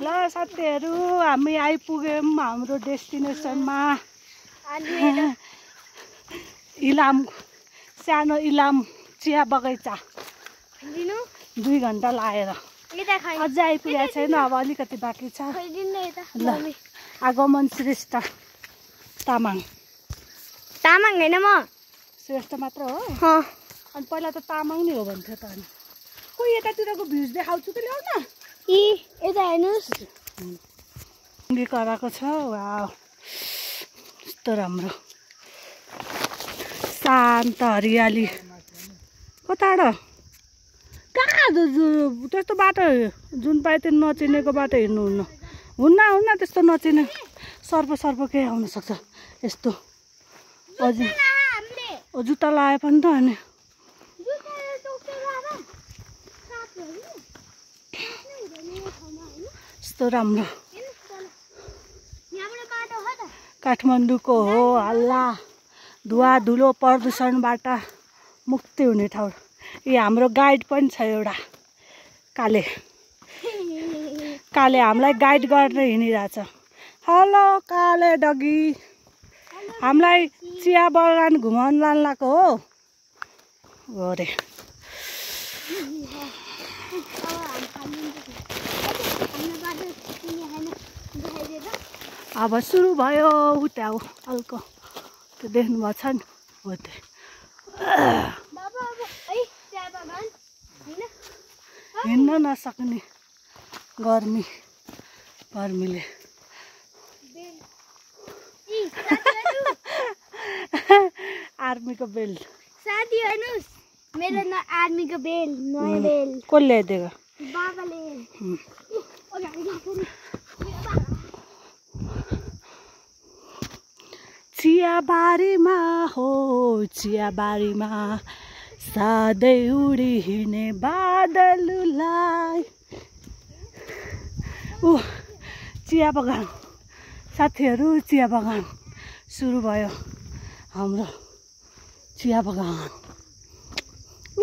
ल साथीहरु हामी आइपुग्यौं हाम्रो डेस्टिनेसनमा इलाम सानो इलाम चिया बगैँचा 2 घण्टा लागेर अझै आइपुगेको छैन अब अलिकति बाँकी छ ल आगमन श्रेष्ठ तामाङ हैन म श्रेष्ठ मात्र हो अनि पहिला त तामाङ नै हो भन्थ्यो त अनि कोही यतातिरको भ्यूज देखाउँछु त ल्याउ न यता हेर्नुस् कराको छ वाउ यस्तो राम्रो शान्त हरियाली कता कहाँ त्यस्तो बाटो जुन पाए त्यो नचिनेको बाटो हिँड्नु हुन्न त्यस्तो नचिने सर्प केही आउन सक्छ यस्तो जुत्ता लाए पनि त अनि यस्तो राम्रो काठमाडौँको हो हल्ला धुवा धुलो प्रदूषणबाट मुक्ति हुने ठाउँ यो हाम्रो गाइड पनि छ एउटा काले हामीलाई गाइड गरेर हिँडिरहेछ हेलो काले डगी हामीलाई चिया बगान घुमाउन लान लाको हो अरे अब सुरु भयो उता हल्को त्यो देख्नु भएको छ नि हो त्यो हिँड्न नसक्ने गर्मीले आर्मीको बेल साथी हेर्नुस् मेरो न आर्मीको बेल नयाँ बेल कसले ल्याइदिएको बाबाले चियाबारीमा सधैँ उडी हिँड्ने बादललाई चिया बगान साथीहरु चिया बगान सुरु भयो हाम्रो चिया बगान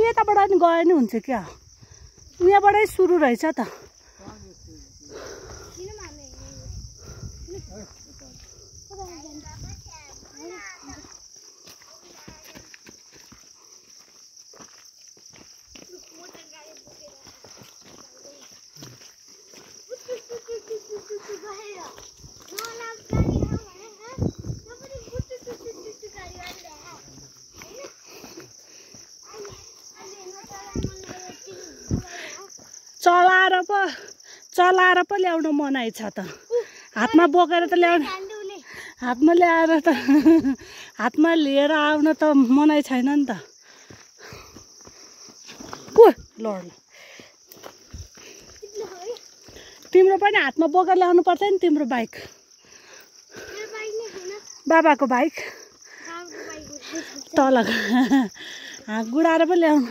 यताबाट नि गए नि हुन्छ क्या यहाँबाटै सुरु रहेछ त चलाएर पो ल्याउन मनाइ छ त हातमा बोकेर त ल्याउन हातमा लिएर आउन त मनाइ छैन नि त लड तिम्रो पनि हातमा बोकेर ल्याउनु पर्छ नि तिम्रो बाइक बाबाको बाइक तल गुडाएर पो ल्याउनु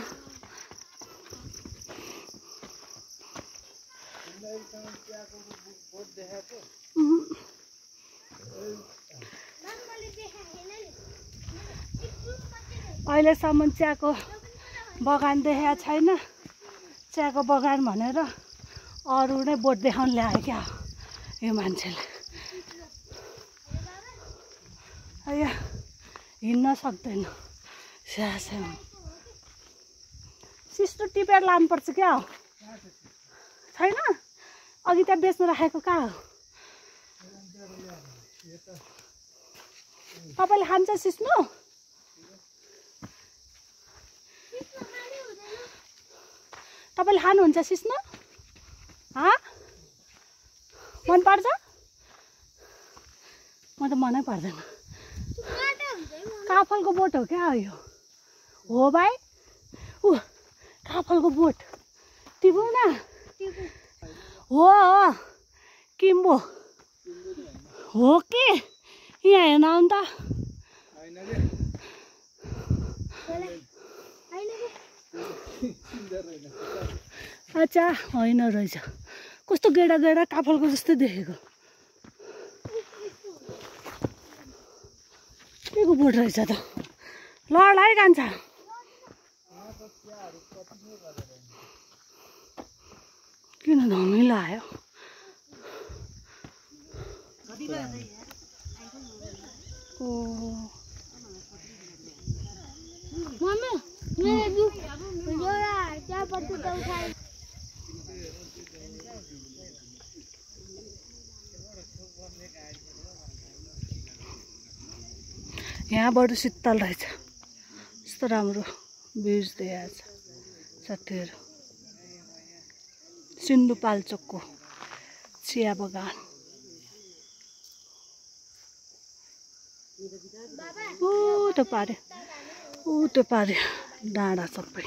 अहिलेसम्म चियाको बगान देखाएको छैन चियाको बगान भनेर अरू नै बोट देखाउन ल्यायो क्या यो मान्छेले हिँड्न सक्दैन सिस्टो टिपेर लानुपर्छ क्या हो छैन अघि त्यहाँ बेच्न राखेको कहाँ हो तपाईँले खान्छ सिस्नो तपाईँले खानुहुन्छ सिस्नो मन पर्छ म त मनै पर्दैन काफलको बोट हो क्या यो हो भाइ काफलको बोट टिपौँ न हो किम्बो हो के यहाँ हेर्न आउनु त अच्छा होइन रहेछ कस्तो गेडा काफलको जस्तो देखेको के को बोट रहेछ त लडाइ कान्छ किन धमिलो आयो ओ मम्मी मेरे जो क्या पत्ती तो उठाए यहाँबाट शीतल रहेछ यस्तो राम्रो भ्यूज देखाएको छ साथीहरू सिन्धुपाल्चोकको चिया बगान ऊ त्यो पारे डाँडा सबै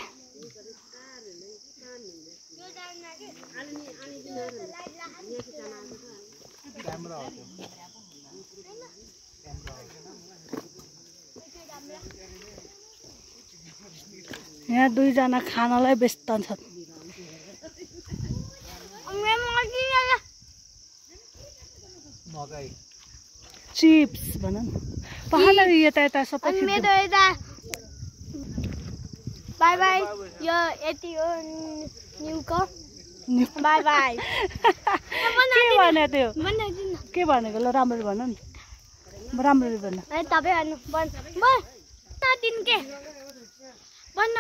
यहाँ दुईजना खानालाई व्यस्त छन् चिप्स भन न पहाड यता यता सबै बाई बाई यो यति हो न्युको बाई बाई के भनेको ल राम्ररी भन नि राम्ररी भन तपाईँ भन्नु